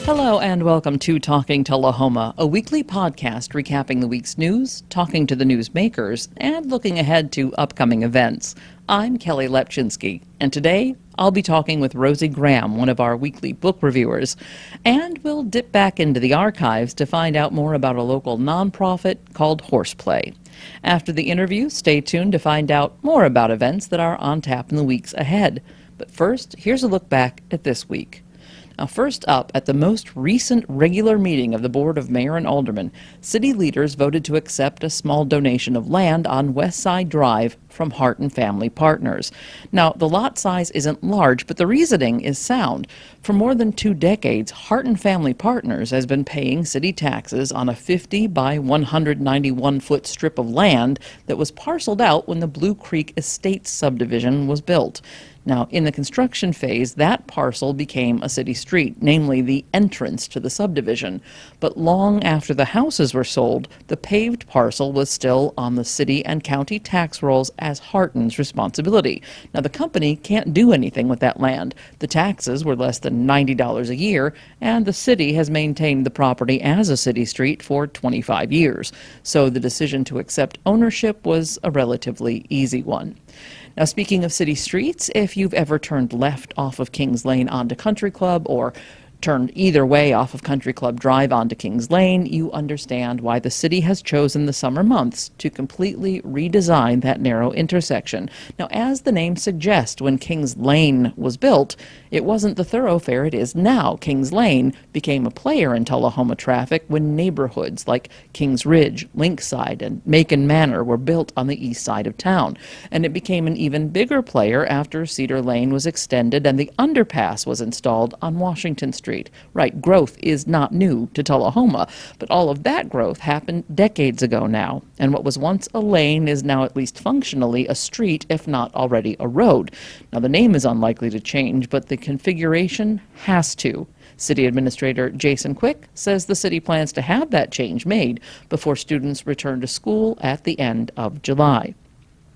Hello and welcome to Talking Tullahoma, a weekly podcast recapping the week's news, talking to the news makers, and looking ahead to upcoming events. I'm Kelly Lapczynski, and today I'll be talking with Rosie Graham, one of our weekly book reviewers, and we'll dip back into the archives to find out more about a local nonprofit called Horseplay. After the interview, stay tuned to find out more about events that are on tap in the weeks ahead. But first, here's a look back at this week. Now, first up, at the most recent regular meeting of the Board of Mayor and Aldermen, city leaders voted to accept a small donation of land on West Side Drive from Hart and Family Partners. Now, the lot size isn't large, but the reasoning is sound. For more than 2 decades, Hart and Family Partners has been paying city taxes on a 50 by 191-foot strip of land that was parceled out when the Blue Creek Estates subdivision was built. Now, in the construction phase, that parcel became a city street, namely the entrance to the subdivision. But long after the houses were sold, the paved parcel was still on the city and county tax rolls as Harton's responsibility. Now, the company can't do anything with that land. The taxes were less than $90 a year, and the city has maintained the property as a city street for 25 years. So the decision to accept ownership was a relatively easy one. Now, speaking of city streets, if you've ever turned left off of Kings Lane onto Country Club or turned either way off of Country Club Drive onto Kings Lane, you understand why the city has chosen the summer months to completely redesign that narrow intersection. Now, as the name suggests, when Kings Lane was built, it wasn't the thoroughfare it is now. Kings Lane became a player in Tullahoma traffic when neighborhoods like Kings Ridge, Linkside, and Macon Manor were built on the east side of town. And it became an even bigger player after Cedar Lane was extended and the underpass was installed on Washington Street. Right, growth is not new to Tullahoma, but all of that growth happened decades ago now, and what was once a lane is now at least functionally a street, if not already a road. Now, the name is unlikely to change, but the configuration has to. City Administrator Jason Quick says the city plans to have that change made before students return to school at the end of July.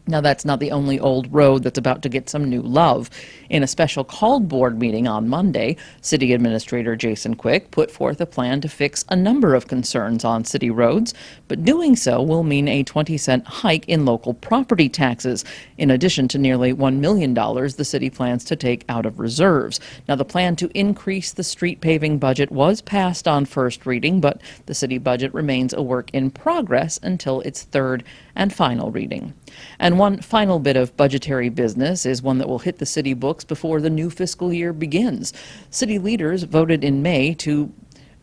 Now, that's not the only old road that's about to get some new love. In a special called board meeting on Monday, City Administrator Jason Quick put forth a plan to fix a number of concerns on city roads, but doing so will mean a 20-cent hike in local property taxes, in addition to nearly $1 million the city plans to take out of reserves. Now, the plan to increase the street paving budget was passed on first reading, but the city budget remains a work in progress until its third and final reading. And one final bit of budgetary business is one that will hit the city books before the new fiscal year begins. City leaders voted in May to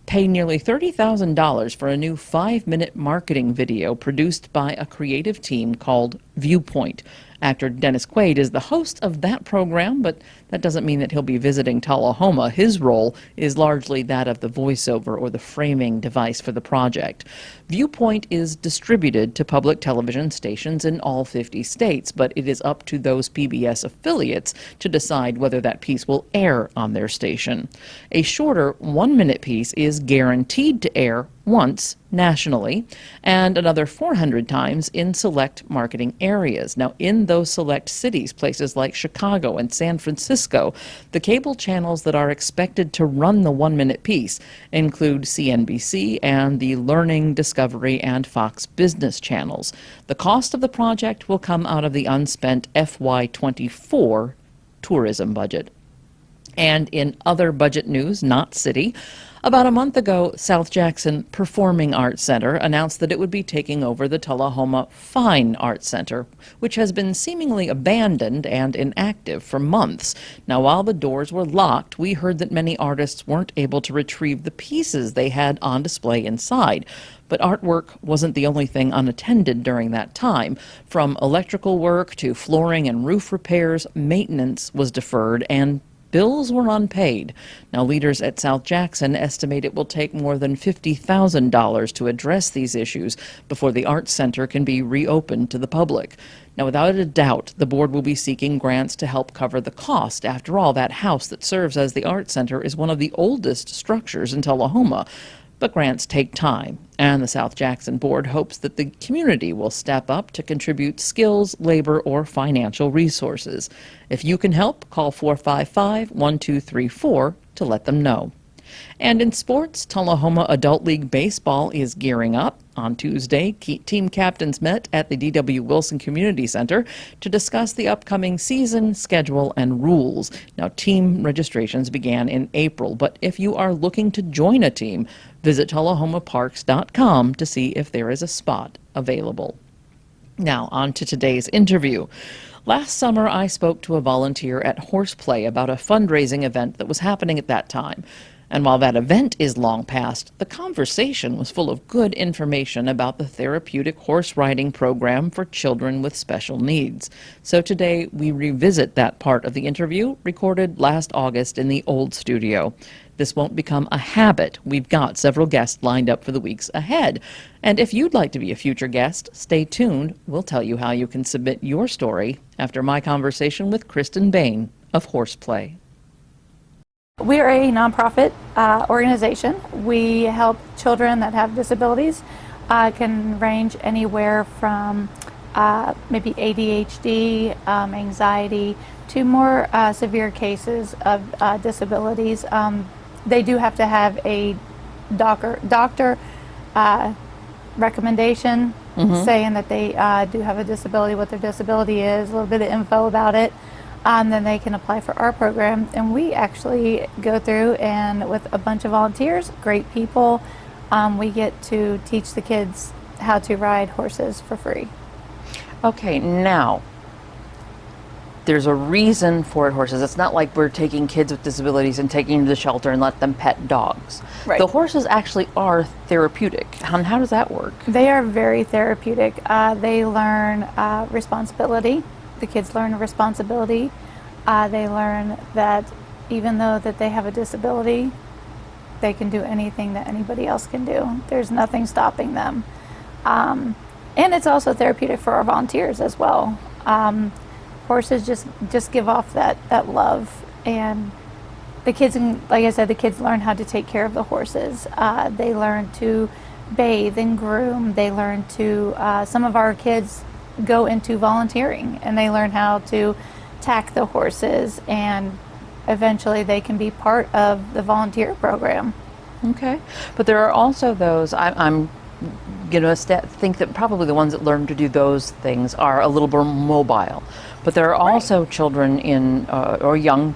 pay nearly $30,000 for a new 5-minute marketing video produced by a creative team called Viewpoint. Actor Dennis Quaid is the host of that program, but that doesn't mean that he'll be visiting Tullahoma. His role is largely that of the voiceover or the framing device for the project. Viewpoint is distributed to public television stations in all 50 states, but it is up to those PBS affiliates to decide whether that piece will air on their station. A shorter 1-minute piece is guaranteed to air once nationally and another 400 times in select marketing areas. Now, in those select cities, places like Chicago and San Francisco, the cable channels that are expected to run the 1-minute piece include CNBC and the Learning, Discovery, and Fox Business channels. The cost of the project will come out of the unspent FY24 tourism budget. And in other budget news, not city, about a month ago, South Jackson Performing Arts Center announced that it would be taking over the Tullahoma Fine Arts Center, which has been seemingly abandoned and inactive for months. Now, while the doors were locked, we heard that many artists weren't able to retrieve the pieces they had on display inside. But artwork wasn't the only thing unattended during that time. From electrical work to flooring and roof repairs, maintenance was deferred and bills were unpaid. Now, leaders at South Jackson estimate it will take more than $50,000 to address these issues before the Arts Center can be reopened to the public. Now, without a doubt, the board will be seeking grants to help cover the cost. After all, that house that serves as the Arts Center is one of the oldest structures in Tullahoma. But grants take time, and the South Jackson Board hopes that the community will step up to contribute skills, labor, or financial resources. If you can help, call 455-1234 to let them know. And in sports, Tullahoma Adult League Baseball is gearing up. On Tuesday, team captains met at the D.W. Wilson Community Center to discuss the upcoming season, schedule, and rules. Now, team registrations began in April, but if you are looking to join a team, visit tullahomaparks.com to see if there is a spot available. Now, on to today's interview. Last summer, I spoke to a volunteer at Horseplay about a fundraising event that was happening at that time. And while that event is long past, the conversation was full of good information about the therapeutic horse riding program for children with special needs. So today, we revisit that part of the interview recorded last August in the old studio. This won't become a habit. We've got several guests lined up for the weeks ahead. And if you'd like to be a future guest, stay tuned. We'll tell you how you can submit your story after my conversation with Cristen Bain of Horseplay. We are a nonprofit organization. We help children that have disabilities. Can range anywhere from maybe ADHD, anxiety, to more severe cases of disabilities. They do have to have a doctor recommendation saying that they do have a disability, what their disability is, a little bit of info about it. Then they can apply for our program, and we actually go through and with a bunch of volunteers, great people, we get to teach the kids how to ride horses for free. Okay, now, there's a reason for horses. It's not like we're taking kids with disabilities and taking them to the shelter and let them pet dogs. Right. The horses actually are therapeutic. And how does that work? They are very therapeutic. They learn responsibility. The kids learn responsibility. They learn that even though that they have a disability, they can do anything that anybody else can do. There's nothing stopping them. And it's also therapeutic for our volunteers as well. Horses just give off that love, and the kids, like I said, the kids learn how to take care of the horses. They learn to bathe and groom. They learn to, some of our kids go into volunteering, and they learn how to tack the horses, and eventually they can be part of the volunteer program. Okay, but there are also those, I'm going to think that probably the ones that learn to do those things are a little more mobile. But there are also children or young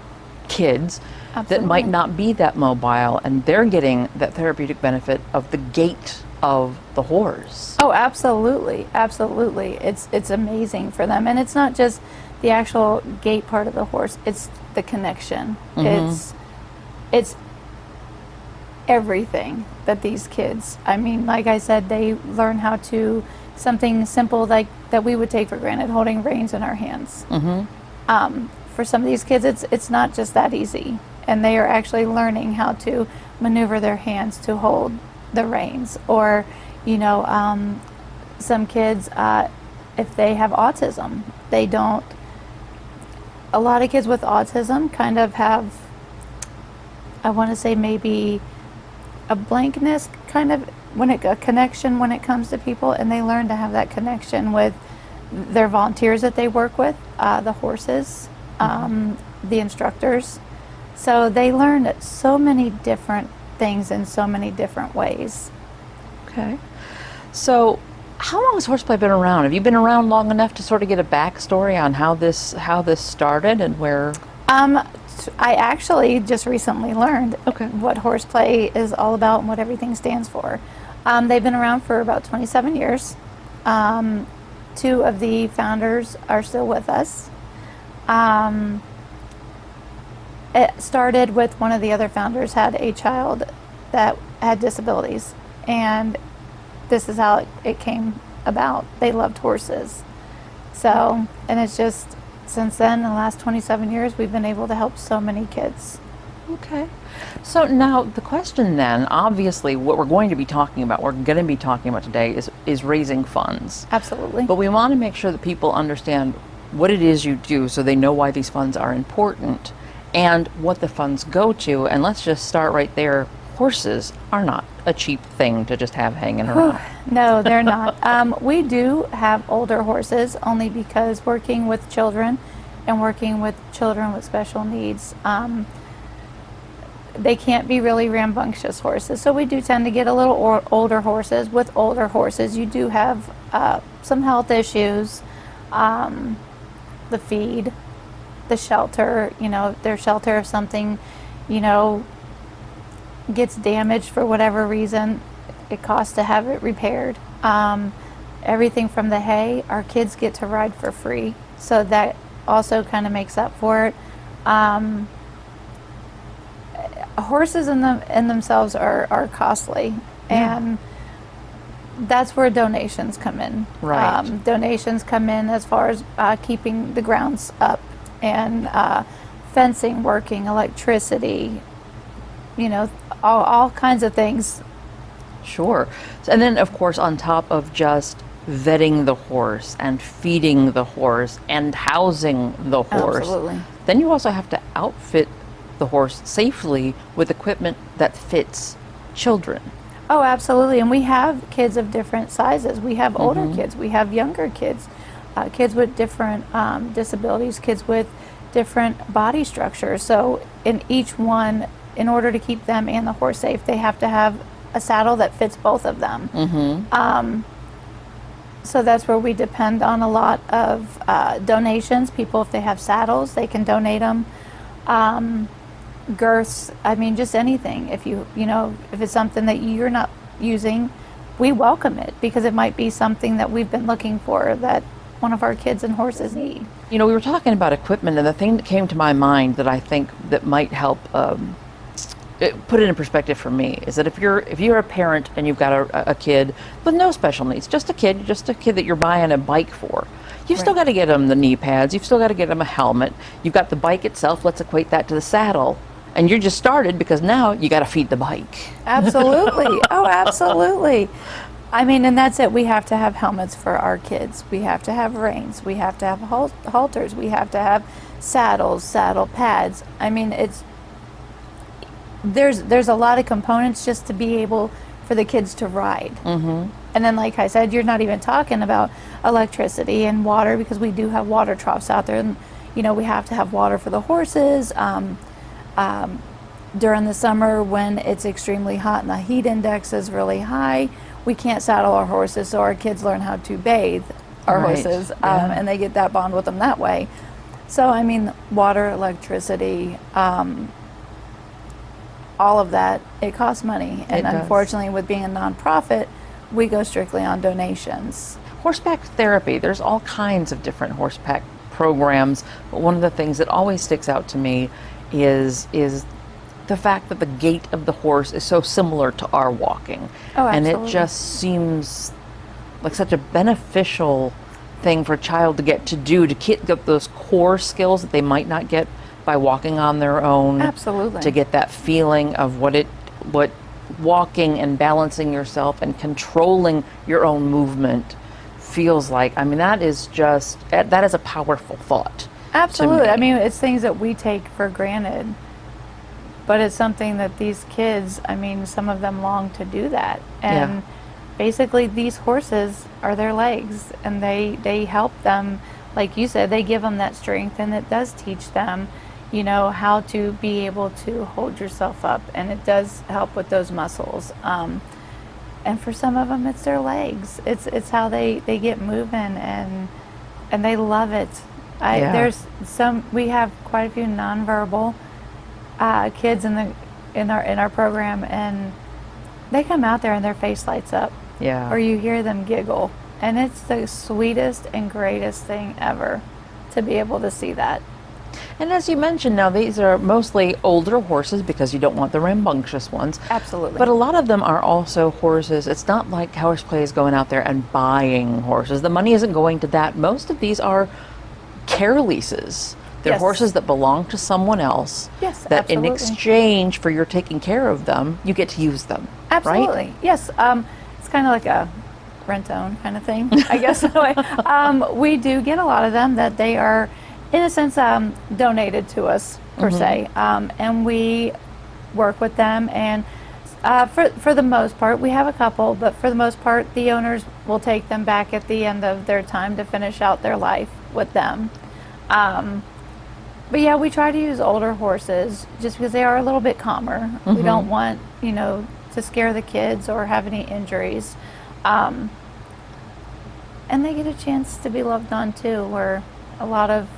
kids that might not be that mobile, and they're getting that therapeutic benefit of the gait of the horse. Oh, absolutely, absolutely. It's amazing for them, and it's not just the actual gait part of the horse. It's the connection. It's everything that these kids. I mean, like I said, they learn how to something simple like that we would take for granted, holding reins in our hands. For some of these kids, it's not just that easy, and they are actually learning how to maneuver their hands to hold the reins. Or, some kids, if they have autism, they don't. A lot of kids with autism kind of have, I want to say maybe a blankness kind of a connection when it comes to people, and they learn to have that connection with their volunteers that they work with, the horses, the instructors. So they learn so many different things in so many different ways. Okay. So how long has Horseplay been around? Have you been around long enough to sort of get a backstory on how this started and where? I actually just recently learned what Horseplay is all about and what everything stands for. They've been around for about 27 years. Two of the founders are still with us. It started with one of the other founders had a child that had disabilities, and this is how it came about. They loved horses. So, and it's just, since then, in the last 27 years, we've been able to help so many kids. Okay. So now the question then, obviously what we're going to be talking about today is raising funds. Absolutely. But we want to make sure that people understand what it is you do so they know why these funds are important and what the funds go to. And let's just start right there. Horses are not a cheap thing to just have hanging around. No, they're not. We do have older horses only because working with children and working with children with special needs, they can't be really rambunctious horses. So we do tend to get a little older horses. With older horses, you do have some health issues. The feed, the shelter, their shelter, if something, gets damaged for whatever reason, it costs to have it repaired. Everything from the hay, our kids get to ride for free. So that also kind of makes up for it. Horses in themselves are costly, and that's where donations come in. Right. Donations come in as far as keeping the grounds up, and fencing working, electricity, all kinds of things. Sure. And then, of course, on top of just vetting the horse and feeding the horse and housing the horse, Absolutely. then you also have to outfit the horse safely with equipment that fits children. Oh, absolutely. And we have kids of different sizes. We have older kids, we have younger kids, kids with different disabilities, kids with different body structures. So in each one, in order to keep them and the horse safe, they have to have a saddle that fits both of them. So that's where we depend on a lot of donations. People, if they have saddles, they can donate them. Girths, just anything. If if it's something that you're not using, we welcome it, because it might be something that we've been looking for that one of our kids and horses need. We were talking about equipment, and the thing that came to my mind that I think that might help put it in perspective for me is that if you're a parent and you've got a kid with no special needs, just a kid that you're buying a bike for, you've still got to get them the knee pads, you've still got to get them a helmet, you've got the bike itself, let's equate that to the saddle, and you're just started because now you got to feed the bike. Absolutely. Oh, absolutely. And that's it. We have to have helmets for our kids. We have to have reins. We have to have halters. We have to have saddles, saddle pads. There's a lot of components just to be able for the kids to ride. And then, like I said, you're not even talking about electricity and water, because we do have water troughs out there, and we have to have water for the horses. During the summer, when it's extremely hot and the heat index is really high, we can't saddle our horses, so our kids learn how to bathe our horses, and they get that bond with them that way. So water, electricity, all of that, it costs money. And unfortunately, with being a nonprofit, we go strictly on donations. Horseback therapy, there's all kinds of different horseback programs, but one of the things that always sticks out to me is the fact that the gait of the horse is so similar to our walking. Oh, and absolutely. it just seems like such a beneficial thing for a child to get to do, to get those core skills that they might not get by walking on their own. Absolutely. To get that feeling of what walking and balancing yourself and controlling your own movement feels like. That is a powerful thought. Absolutely. It's things that we take for granted, but it's something that these kids, some of them long to do that. And basically these horses are their legs, and they help them, like you said, they give them that strength, and it does teach them how to be able to hold yourself up, and it does help with those muscles. And for some of them, it's their legs. It's how they get moving, and they love it. We have quite a few nonverbal kids in our program, and they come out there and their face lights up. Or you hear them giggle, and it's the sweetest and greatest thing ever to be able to see that. And as you mentioned, now these are mostly older horses because you don't want the rambunctious ones. Absolutely. But a lot of them are also horses. It's not like Horseplay is going out there and buying horses. The money isn't going to that. Most of these are care leases. They're horses that belong to someone else. Yes, that absolutely. in exchange for your taking care of them, you get to use them. Absolutely. Right? Yes. It's kind of like a rent-own kind of thing, I guess. We do get a lot of them that they are, in a sense, donated to us, per se. And we work with them, and for the most part, we have a couple, but for the most part, the owners will take them back at the end of their time to finish out their life with them. But yeah, we try to use older horses just because they are a little bit calmer. We don't want, to scare the kids or have any injuries. And they get a chance to be loved on too, where a lot of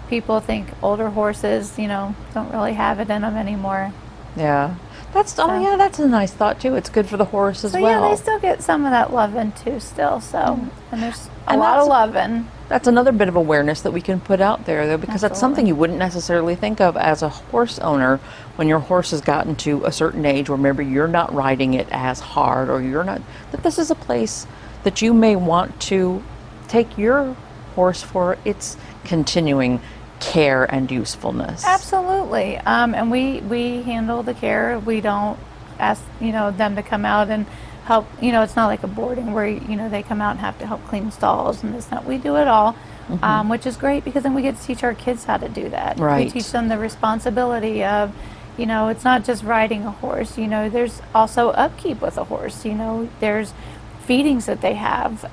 people think older horses, don't really have it in them anymore. Yeah. That's that's a nice thought too. It's good for the horse as So well. yeah, they still get some of that loving too still. So, and there's a And lot of that's- loving. That's another bit of awareness that we can put out there, though, because that's something you wouldn't necessarily think of as a horse owner when your horse has gotten to a certain age where maybe you're not riding it as hard, or you're not, that this is a place that you may want to take your horse for its continuing care and usefulness. Absolutely. And we handle the care. We don't ask, them to come out and help. It's not like a boarding where, they come out and have to help clean stalls and this and that. We do it all, which is great because then we get to teach our kids how to do that. Right. We teach them the responsibility of, it's not just riding a horse. There's also upkeep with a horse. There's feedings that they have.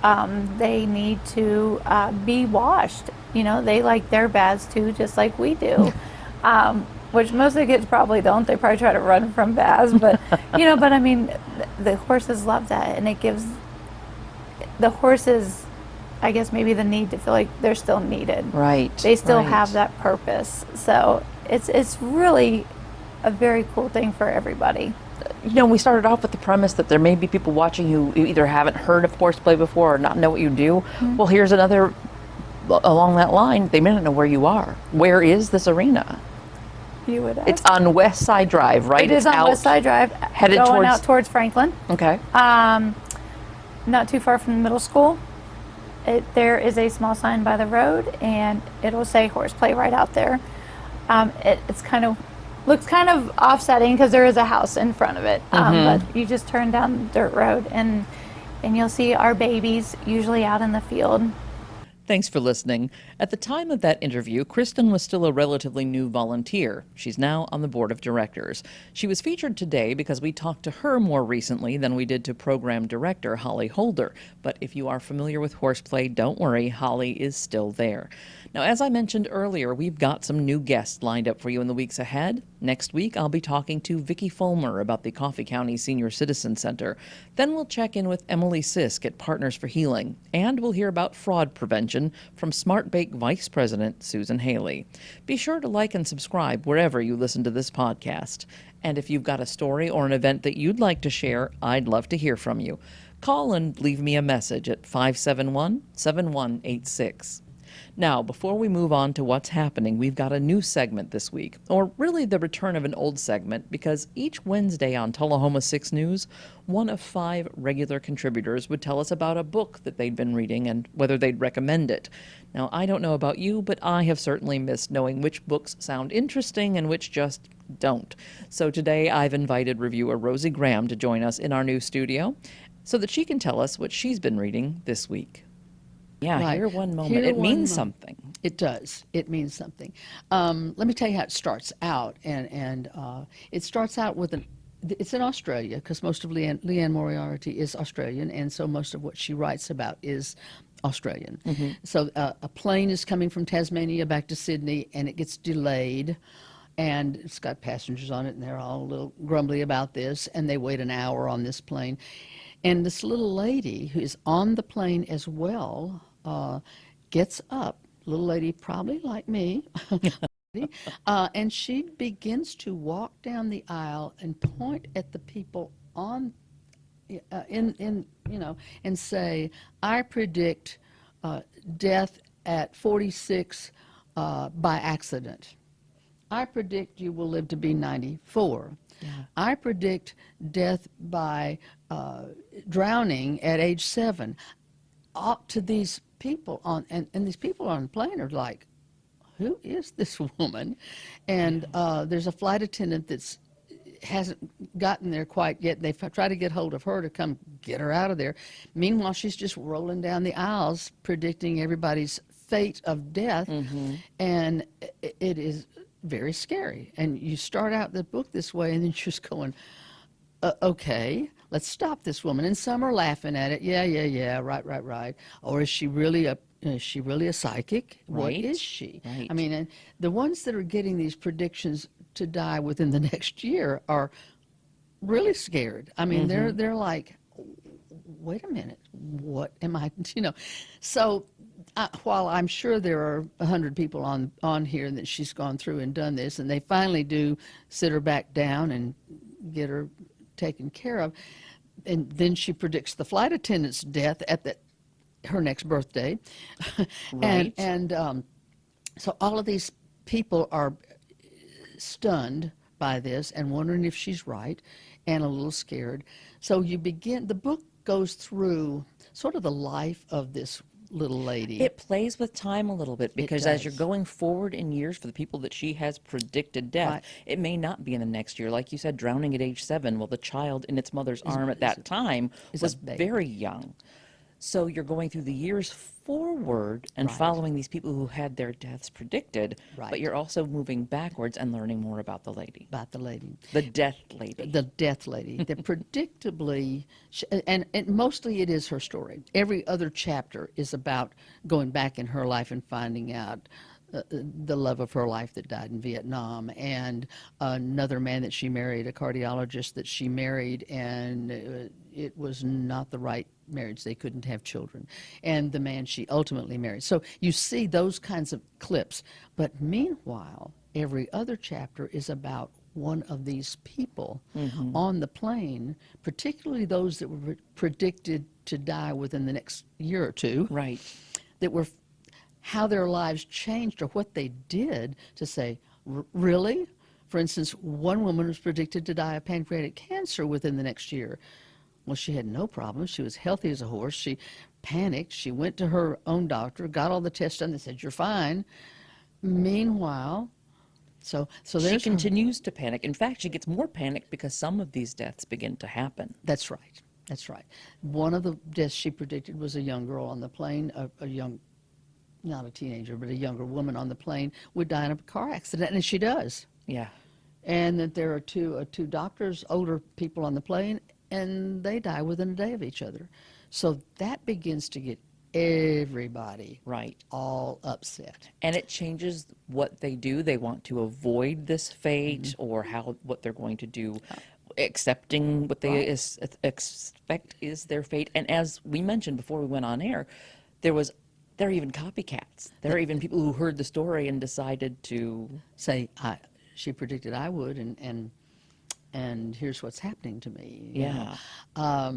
They need to be washed. They like their baths too, just like we do. Which most of the kids probably don't. They probably try to run from baths, but but I mean, the horses love that, and it gives the horses, I guess, maybe the need to feel like they're still needed. Right. They still right. have that purpose. So it's really a very cool thing for everybody. We started off with the premise that there may be people watching who either haven't heard of horseplay before or not know what you do. Well, here's another along that line. They may not know where you are. Where is this arena? You would ask. It's on West Side Drive, right? It is on West Side Drive, headed going towards out towards Franklin. Okay. Not too far from the middle school. There is a small sign by the road, and it'll say horseplay right out there. It's looks kind of offsetting because there is a house in front of it. But you just turn down the dirt road, and you'll see our babies usually out in the field. Thanks for listening. At the time of that interview, Cristen was still a relatively new volunteer. She's now on the board of directors. She was featured today because we talked to her more recently than we did to program director Holly Holder. But if you are familiar with horseplay, don't worry, Holly is still there. Now, as I mentioned earlier, we've got some new guests lined up for you in the weeks ahead. Next week, I'll be talking to Vicki Fulmer about the Coffee County Senior Citizen Center. Then we'll check in with Emily Sisk at Partners for Healing. And we'll hear about fraud prevention from Smart Bake Vice President Susan Haley. Be sure to like and subscribe wherever you listen to this podcast. And if you've got a story or an event that you'd like to share, I'd love to hear from you. Call and leave me a message at 571-7186. Now, before we move on to what's happening, we've got a new segment this week, or really the return of an old segment, because each Wednesday on Tullahoma 6 News, one of 5 regular contributors would tell us about a book that they'd been reading and whether they'd recommend it. Now, I don't know about you, but I have certainly missed knowing which books sound interesting and which just don't. So today I've invited reviewer Rosie Graham to join us in our new studio so that she can tell us what she's been reading this week. Yeah, Right. here one moment. Here It one means moment. something. It does. It means something. Let me tell you how it starts out. And it starts out with it's in Australia because most of Leanne Moriarty is Australian, and so most of what she writes about is Australian. So a plane is coming from Tasmania back to Sydney, and it gets delayed. And it's got passengers on it, and they're all a little grumbly about this, and they wait an hour on this plane. And this little lady who is on the plane as well gets up, little lady probably like me, and she begins to walk down the aisle and point at the people on and say, I predict death at 46 by accident. I predict you will live to be 94. Yeah. I predict death by drowning at age 7. Up to these people and these people on the plane are like, who is this woman? And there's a flight attendant that's hasn't gotten there quite yet. They try to get hold of her to come get her out of there. Meanwhile, she's just rolling down the aisles predicting everybody's fate of death. And it is very scary. And you start out the book this way, and then you're just going, okay, let's stop this woman. And some are laughing at it. Yeah, right. Or is she really a Is she really a psychic? What Right, is she? right. I mean, and the ones that are getting these predictions to die within the next year are really scared. I mean, they're like, wait a minute, what am I? You know, so while I'm sure there are 100 people on here that she's gone through and done this, and they finally do sit her back down and get her taken care of, and then she predicts the flight attendant's death at her next birthday, Right. and so all of these people are stunned by this and wondering if she's right and a little scared. So the book goes through sort of the life of this little lady. It plays with time a little bit because as you're does. going forward in years for the people that she has predicted death, Right. it may not be in the next year. Like you said, drowning at age 7. Well, the child in its mother's arm at that time is a was baby. very young. So you're going through the years forward and Right. following these people who had their deaths predicted, but Right. you're also moving backwards and learning more about the lady, About the lady. the death lady. The death lady. That predictably, and mostly it is her story. Every other chapter is about going back in her life and finding out the love of her life that died in Vietnam, and another man that she married, a cardiologist that she married, and it was not the right marriage. They couldn't have children. And the man she ultimately married. So you see those kinds of clips. But meanwhile, every other chapter is about one of these people on the plane, particularly those that were predicted to die within the next year or two, Right. that were how their lives changed or what they did to say, really? For instance, one woman was predicted to die of pancreatic cancer within the next year. Well, she had no problems. She was healthy as a horse. She panicked. She went to her own doctor, got all the tests done. They said, you're fine. Meanwhile, so She there's her. continues to panic. In fact, she gets more panicked because some of these deaths begin to happen. That's right. That's right. One of the deaths she predicted was a young girl on the plane, a young, not a teenager, but a younger woman on the plane would die in a car accident, and she does. Yeah. And that there are two doctors, older people on the plane, and they die within a day of each other. So that begins to get everybody Right. all upset. And it changes what they do. They want to avoid this fate Mm-hmm. or what they're going to do, accepting what they Right. expect is their fate. And as we mentioned before we went on air, there are even copycats. There are even people who heard the story and decided to. Say, she predicted I would, and here's what's happening to me. you know. Yeah.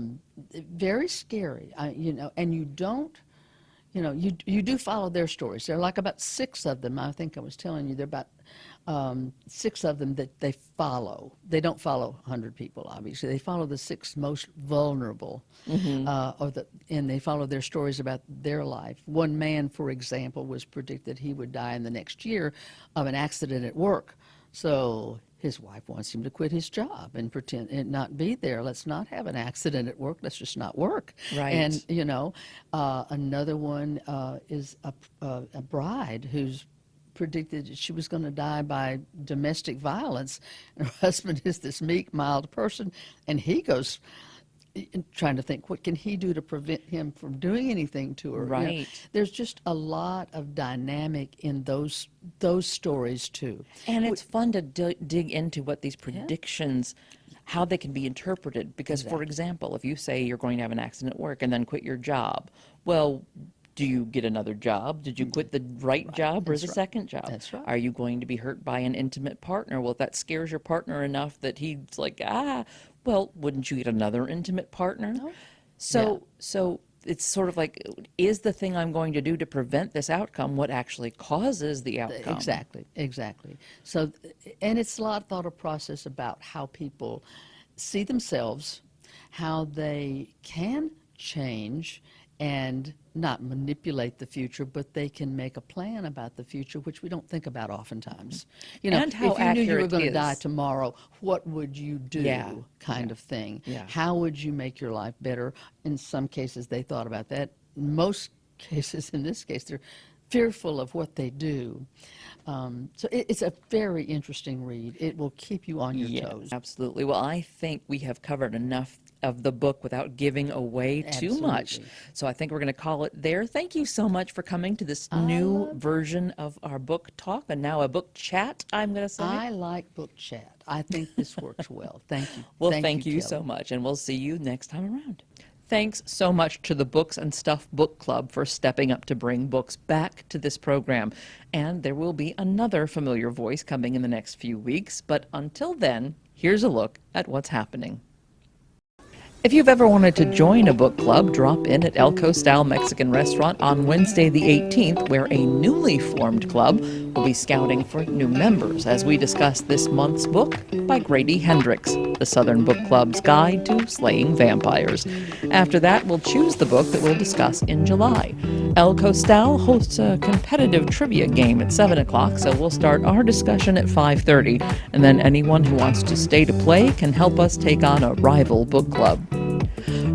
Very scary. And you don't, you do follow their stories. There are like about 6 of them. I think I was telling you there are about 6 of them that they follow. They don't follow 100 people, obviously. They follow the 6 most vulnerable, and they follow their stories about their life. One man, for example, was predicted he would die in the next year of an accident at work. So his wife wants him to quit his job and pretend and not be there. Let's not have an accident at work. Let's just not work. Right. And another one is a bride who's predicted she was going to die by domestic violence. And her husband is this meek, mild person, and he goes trying to think, what can he do to prevent him from doing anything to her? Right. There's just a lot of dynamic in those stories too. And it's fun to dig into what these predictions, how they can be interpreted. Because, for example, if you say you're going to have an accident at work and then quit your job, well, do you get another job? Did you quit the right job or That's the right. second job? That's right. Are you going to be hurt by an intimate partner? Well, if that scares your partner enough that he's like, well, wouldn't you get another intimate partner? No. So it's sort of like, is the thing I'm going to do to prevent this outcome what actually causes the outcome? Exactly. So, and it's a lot of thought process about how people see themselves, how they can change and not manipulate the future, but they can make a plan about the future, which we don't think about oftentimes. And how if you knew you were accurate going to is- die tomorrow, what would you do? Yeah, Kind of thing. yeah. How would you make your life better? In some cases, they thought about that. In most cases, in this case, they're fearful of what they do. So it's a very interesting read. It will keep you on your toes. Absolutely. Well, I think we have covered enough of the book without giving away too much. Absolutely. So I think we're going to call it there. Thank you so much for coming to this new version of our book talk, and now a book chat, I'm going to say. I like book chat. I think this works well. Thank you. Well, thank you Kelly. so much, and we'll see you next time around. Thanks so much to the Books and Stuff Book Club for stepping up to bring books back to this program. And there will be another familiar voice coming in the next few weeks. But until then, here's a look at what's happening. If you've ever wanted to join a book club, drop in at El Costal Mexican Restaurant on Wednesday the 18th, where a newly formed club will be scouting for new members as we discuss this month's book by Grady Hendrix, The Southern Book Club's Guide to Slaying Vampires. After that, we'll choose the book that we'll discuss in July. El Costal hosts a competitive trivia game at 7 o'clock, so we'll start our discussion at 5:30, and then anyone who wants to stay to play can help us take on a rival book club.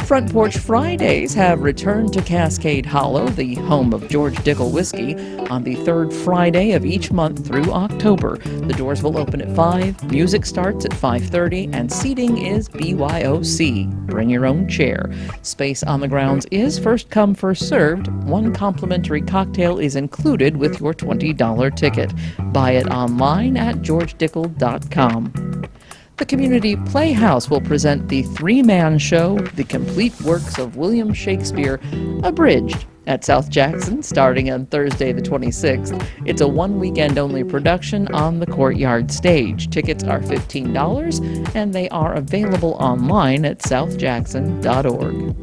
Front Porch Fridays have returned to Cascade Hollow, the home of George Dickel whiskey, on the third Friday of each month through October. The doors will open at 5, music starts at 5:30, and seating is BYOC. Bring your own chair. Space on the grounds is first come, first served. One complimentary cocktail is included with your $20 ticket. Buy it online at georgedickel.com. The Community Playhouse will present the three-man show, The Complete Works of William Shakespeare, Abridged, at South Jackson, starting on Thursday the 26th. It's a one-weekend-only production on the Courtyard stage. Tickets are $15, and they are available online at southjackson.org.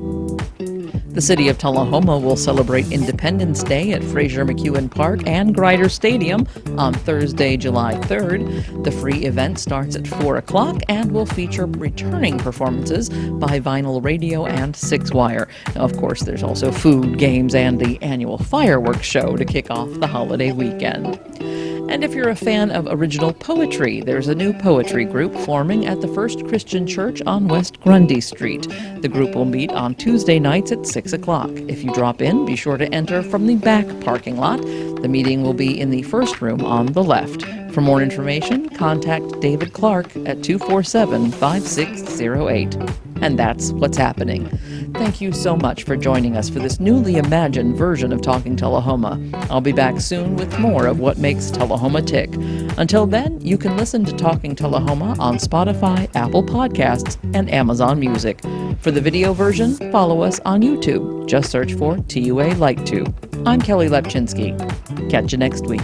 The city of Tullahoma will celebrate Independence Day at Fraser McEwen Park and Grider Stadium on Thursday, July 3rd. The free event starts at 4 o'clock and will feature returning performances by Vinyl Radio and Six Wire. Now, of course, there's also food, games, and the annual fireworks show to kick off the holiday weekend. And if you're a fan of original poetry, there's a new poetry group forming at the First Christian Church on West Grundy Street. The group will meet on Tuesday nights at 6 o'clock. If you drop in, be sure to enter from the back parking lot. The meeting will be in the first room on the left. For more information, contact David Clark at 247-5608. And that's what's happening. Thank you so much for joining us for this newly imagined version of Talking Tullahoma. I'll be back soon with more of what makes Tullahoma tick. Until then, you can listen to Talking Tullahoma on Spotify, Apple Podcasts, and Amazon Music. For the video version, follow us on YouTube. Just search for TUA Like To. I'm Kelly Lapczynski. Catch you next week.